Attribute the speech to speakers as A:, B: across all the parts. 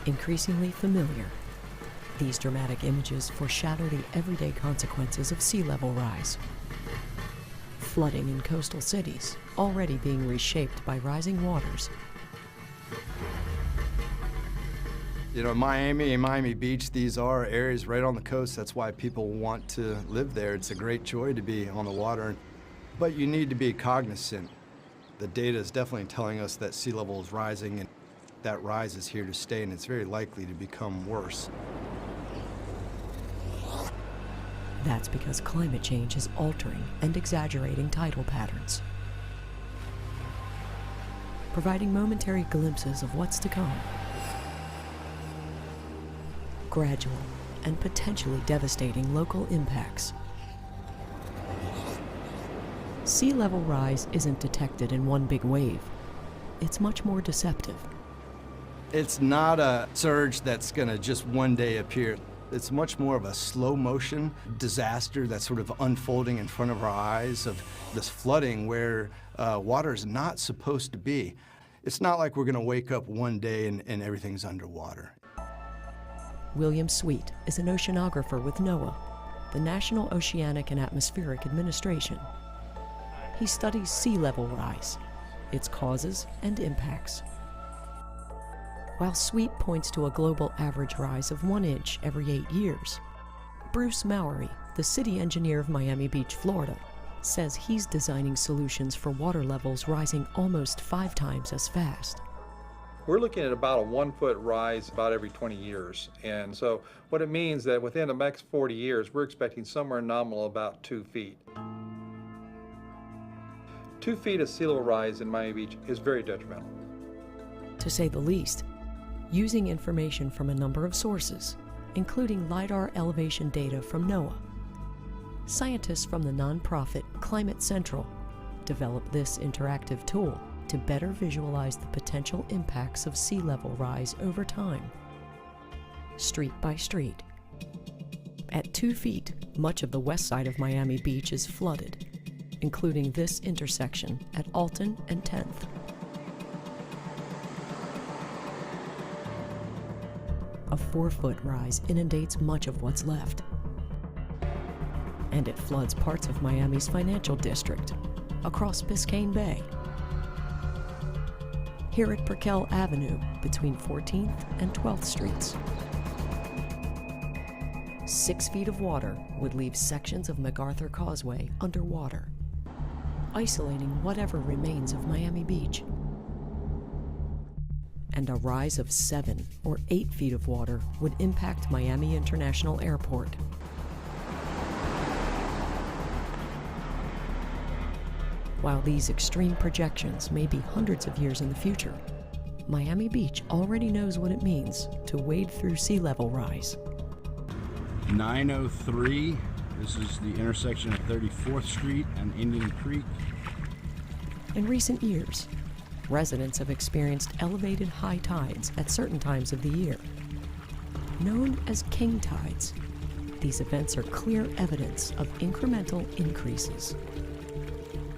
A: increasingly familiar. These dramatic images foreshadow the everyday consequences of sea level rise. Flooding in coastal cities, already being reshaped by rising waters.
B: You know, Miami and Miami Beach, these are areas right on the coast. That's why people want to live there. It's a great joy to be on the water. But you need to be cognizant. The data is definitely telling us that sea level is rising, and that rise is here to stay, and it's very likely to become worse.
A: That's because climate change is altering and exaggerating tidal patterns, providing momentary glimpses of what's to come. Gradual and potentially devastating local impacts. Sea level rise isn't detected in one big wave. It's much more deceptive.
B: It's not a surge that's gonna just one day appear. It's much more of a slow motion disaster that's sort of unfolding in front of our eyes, of this flooding where water is not supposed to be. It's not like we're gonna wake up one day and everything's underwater.
A: William Sweet is an oceanographer with NOAA, the National Oceanic and Atmospheric Administration. He studies sea level rise, its causes and impacts. While Sweet points to a global average rise of 1 inch every 8 years, Bruce Mowery, the city engineer of Miami Beach, Florida, says he's designing solutions for water levels rising almost 5 times as fast.
C: We're looking at about a 1 foot rise about every 20 years. And so what it means that within the next 40 years, we're expecting somewhere nominal about 2 feet. 2 feet of sea level rise in Miami Beach is very detrimental.
A: To say the least, using information from a number of sources, including LIDAR elevation data from NOAA. Scientists from the nonprofit Climate Central developed this interactive tool to better visualize the potential impacts of sea level rise over time, street by street. At 2 feet, much of the west side of Miami Beach is flooded, including this intersection at Alton and 10th. A 4-foot rise inundates much of what's left. And it floods parts of Miami's financial district, across Biscayne Bay. Here at Brickell Avenue, between 14th and 12th Streets. 6 feet of water would leave sections of MacArthur Causeway underwater, isolating whatever remains of Miami Beach. And a rise of 7 or 8 feet of water would impact Miami International Airport. While these extreme projections may be hundreds of years in the future, Miami Beach already knows what it means to wade through sea level rise.
D: 903, this is the intersection of 34th Street and Indian Creek.
A: In recent years, residents have experienced elevated high tides at certain times of the year. Known as king tides, these events are clear evidence of incremental increases.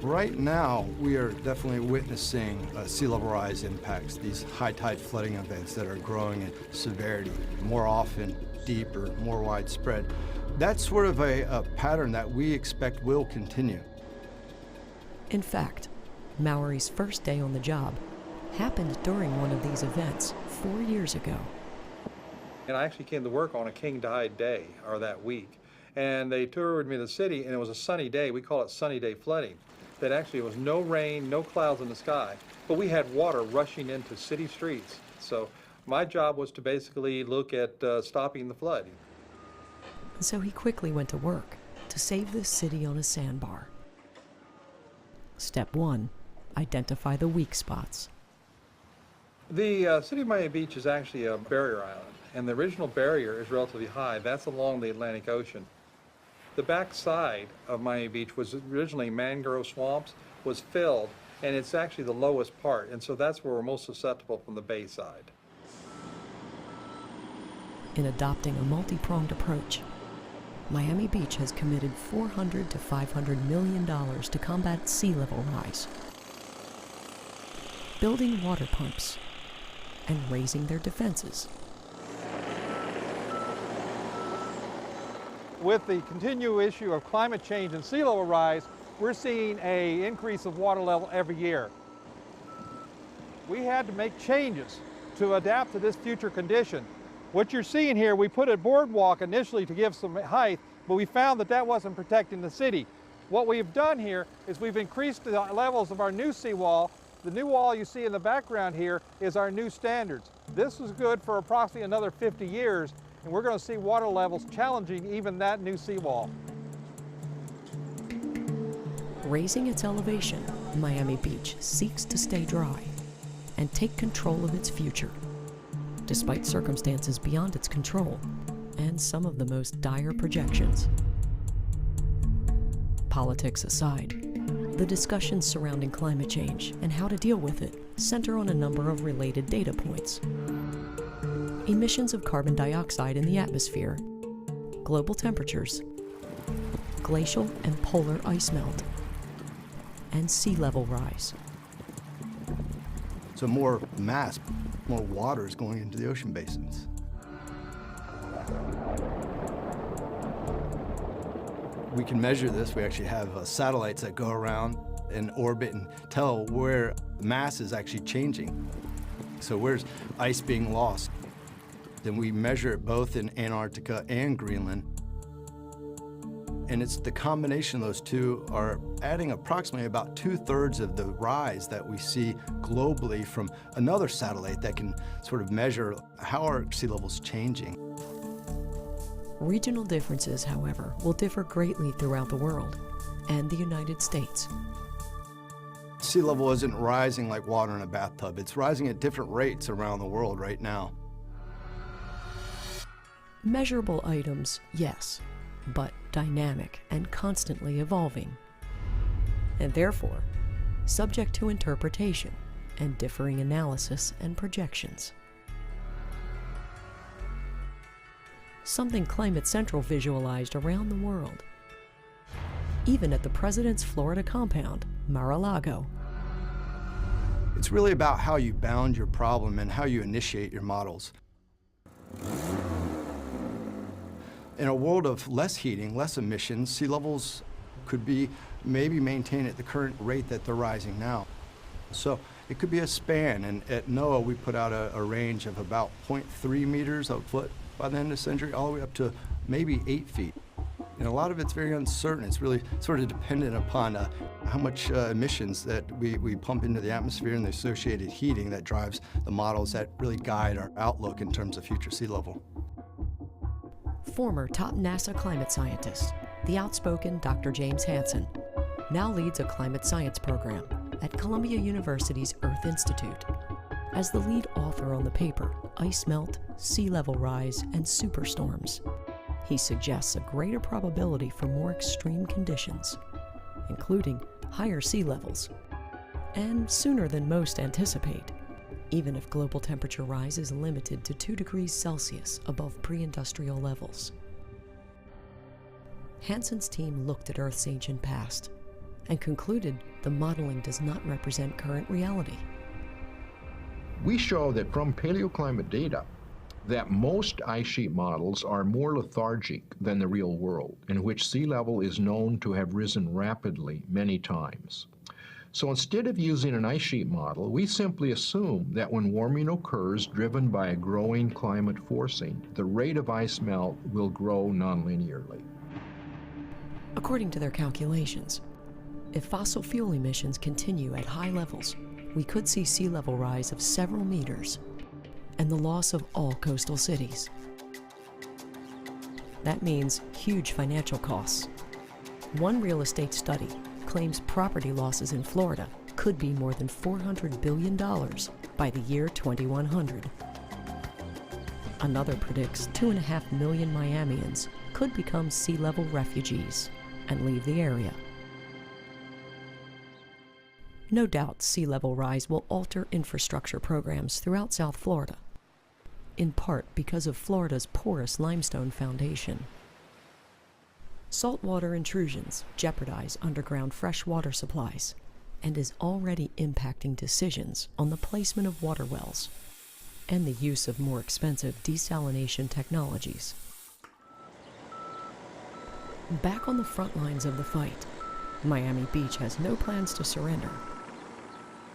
B: Right now, we are definitely witnessing sea level rise impacts, these high tide flooding events that are growing in severity, more often, deeper, more widespread. That's sort of a pattern that we expect will continue.
A: In fact, Mowery's first day on the job happened during one of these events 4 years ago.
C: And I actually came to work on a king tide day, or that week. And they toured me the city, and it was a sunny day. We call it sunny day flooding. That actually was no rain, no clouds in the sky, but we had water rushing into city streets. So my job was to basically look at stopping the flood.
A: So he quickly went to work to save the city on a sandbar. Step 1, identify the weak spots.
C: The city of Miami Beach is actually a barrier island, and the original barrier is relatively high. That's along the Atlantic Ocean. The back side of Miami Beach was originally mangrove swamps, was filled, and it's actually the lowest part, and so that's where we're most susceptible from the bay side.
A: In adopting a multi-pronged approach, Miami Beach has committed $400 to $500 million to combat sea level rise, building water pumps and raising their defenses
C: with the continual issue of climate change and sea level rise, we're seeing an increase of water level every year. We had to make changes to adapt to this future condition. What you're seeing here, we put a boardwalk initially to give some height, but we found that that wasn't protecting the city. What we've done here is we've increased the levels of our new seawall. The new wall you see in the background here is our new standards. This is good for approximately another 50 years, and we're going to see water levels challenging even that new seawall.
A: Raising its elevation, Miami Beach seeks to stay dry and take control of its future, despite circumstances beyond its control and some of the most dire projections. Politics aside, the discussions surrounding climate change and how to deal with it center on a number of related data points. Emissions of carbon dioxide in the atmosphere, global temperatures, glacial and polar ice melt, and sea level rise.
B: So more mass, more water is going into the ocean basins. We can measure this. We actually have satellites that go around and orbit and tell where mass is actually changing. So where's ice being lost? Then we measure it both in Antarctica and Greenland. And it's the combination of those two are adding approximately about 2/3 of the rise that we see globally from another satellite that can sort of measure how are sea levels changing.
A: Regional differences, however, will differ greatly throughout the world and the United States.
B: Sea level isn't rising like water in a bathtub. It's rising at different rates around the world right now.
A: Measurable items, yes, but dynamic and constantly evolving, and therefore subject to interpretation and differing analysis and projections. Something Climate Central visualized around the world, even at the President's Florida compound, Mar-a-Lago.
B: It's really about how you bound your problem and how you initiate your models. In a world of less heating, less emissions, sea levels could be maybe maintained at the current rate that they're rising now. So it could be a span, and at NOAA we put out a range of about 0.3 meters a foot by the end of the century, all the way up to maybe 8 feet. And a lot of it's very uncertain. It's really sort of dependent upon how much emissions that we pump into the atmosphere and the associated heating that drives the models that really guide our outlook in terms of future sea level.
A: Former top NASA climate scientist, the outspoken Dr. James Hansen, now leads a climate science program at Columbia University's Earth Institute. As the lead author on the paper, Ice Melt, Sea Level Rise, and Superstorms, he suggests a greater probability for more extreme conditions, including higher sea levels, and sooner than most anticipate, even if global temperature rise is limited to 2 degrees Celsius above pre-industrial levels. Hansen's team looked at Earth's ancient past and concluded the modeling does not represent current reality.
E: We show that from paleoclimate data that most ice sheet models are more lethargic than the real world, in which sea level is known to have risen rapidly many times. So instead of using an ice sheet model, we simply assume that when warming occurs driven by a growing climate forcing, the rate of ice melt will grow nonlinearly.
A: According to their calculations, if fossil fuel emissions continue at high levels, we could see sea level rise of several meters and the loss of all coastal cities. That means huge financial costs. One real estate study claims property losses in Florida could be more than $400 billion by the year 2100. Another predicts 2.5 million Miamians could become sea level refugees and leave the area. No doubt sea level rise will alter infrastructure programs throughout South Florida, in part because of Florida's porous limestone foundation. Saltwater intrusions jeopardize underground fresh water supplies and is already impacting decisions on the placement of water wells and the use of more expensive desalination technologies. Back on the front lines of the fight, Miami Beach has no plans to surrender.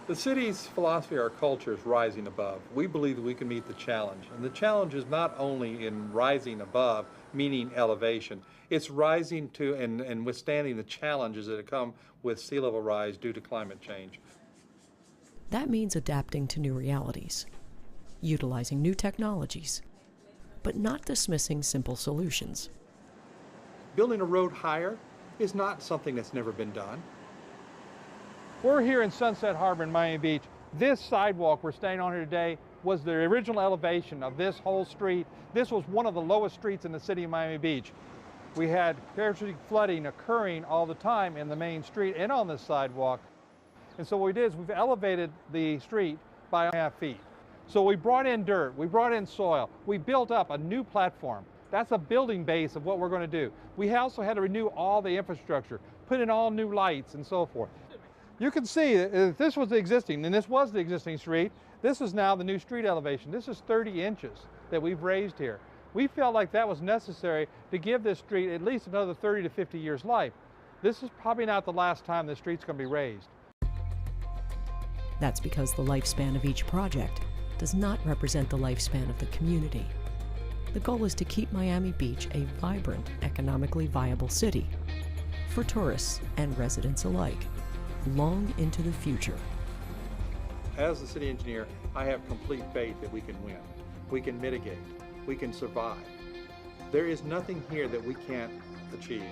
C: The city's philosophy, our culture, is rising above. We believe that we can meet the challenge. And the challenge is not only in rising above, meaning elevation, it's rising to and withstanding the challenges that come with sea level rise due to climate change.
A: That means adapting to new realities, utilizing new technologies, but not dismissing simple solutions.
C: Building a road higher is not something that's never been done. We're here in Sunset Harbor in Miami Beach. This sidewalk we're staying on here today was the original elevation of this whole street. This was one of the lowest streets in the city of Miami Beach. We had periodic flooding occurring all the time in the main street and on this sidewalk. And so what we did is we've elevated the street by 1.5 feet. So we brought in dirt, we brought in soil, we built up a new platform. That's a building base of what we're going to do. We also had to renew all the infrastructure, put in all new lights and so forth. You can see that this was the existing, and this was the existing street. This is now the new street elevation. This is 30 inches that we've raised here. We felt like that was necessary to give this street at least another 30 to 50 years life. This is probably not the last time this street's going to be raised.
A: That's because the lifespan of each project does not represent the lifespan of the community. The goal is to keep Miami Beach a vibrant, economically viable city for tourists and residents alike, long into the future.
C: As the city engineer, I have complete faith that we can win. We can mitigate. We can survive. There is nothing here that we can't achieve.